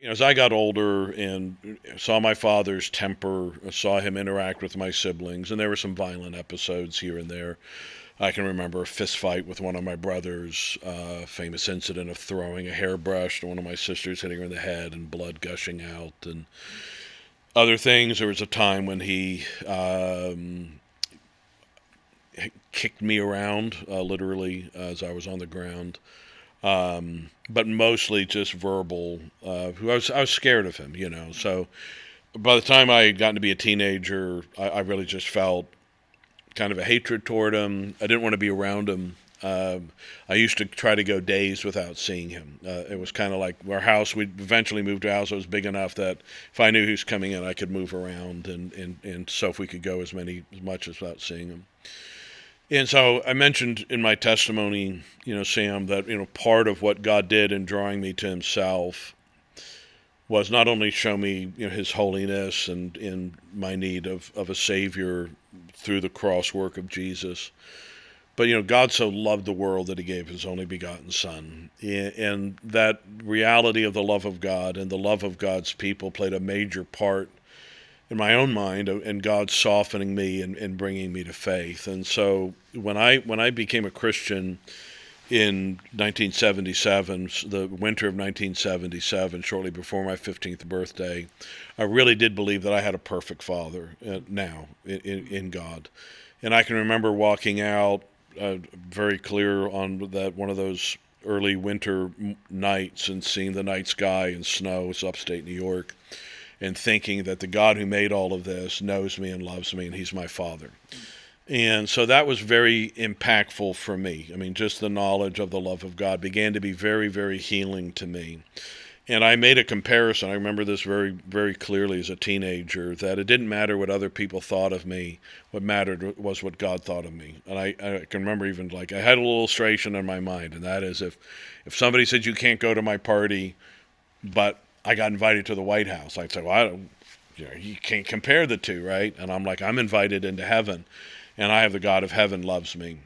As I got older and saw my father's temper, saw him interact with my siblings, and there were some violent episodes here and there. I can remember a fist fight with one of my brothers, famous incident of throwing a hairbrush to one of my sisters, hitting her in the head and blood gushing out, and other things. There was a time when he kicked me around, literally, as I was on the ground. But mostly just verbal. I was scared of him, So by the time I had gotten to be a teenager, I really just felt kind of a hatred toward him. I didn't want to be around him. I used to try to go days without seeing him. It was kind of like our house. We eventually moved to a house that was big enough that if I knew he was coming in, I could move around, and so if we could go as much as without seeing him. And so I mentioned in my testimony, Sam, that, part of what God did in drawing me to himself was not only show me, his holiness and in my need of a Savior through the cross work of Jesus, but, God so loved the world that he gave his only begotten Son. And that reality of the love of God and the love of God's people played a major part in my own mind, and God softening me and bringing me to faith. And so when I became a Christian in 1977, the winter of 1977, shortly before my 15th birthday, I really did believe that I had a perfect father now in God. And I can remember walking out very clear on that one of those early winter nights and seeing the night sky and snow. It's upstate New York. And thinking that the God who made all of this knows me and loves me, and he's my father. And so that was very impactful for me. I mean, just the knowledge of the love of God began to be very, very healing to me. And I made a comparison. I remember this very, very clearly as a teenager, that it didn't matter what other people thought of me. What mattered was what God thought of me. And I can remember even, I had a little illustration in my mind, and that is if somebody said, you can't go to my party, but I got invited to the White House, I'd say, well, you can't compare the two, right? And I'm like, I'm invited into heaven, and I have the God of heaven loves me.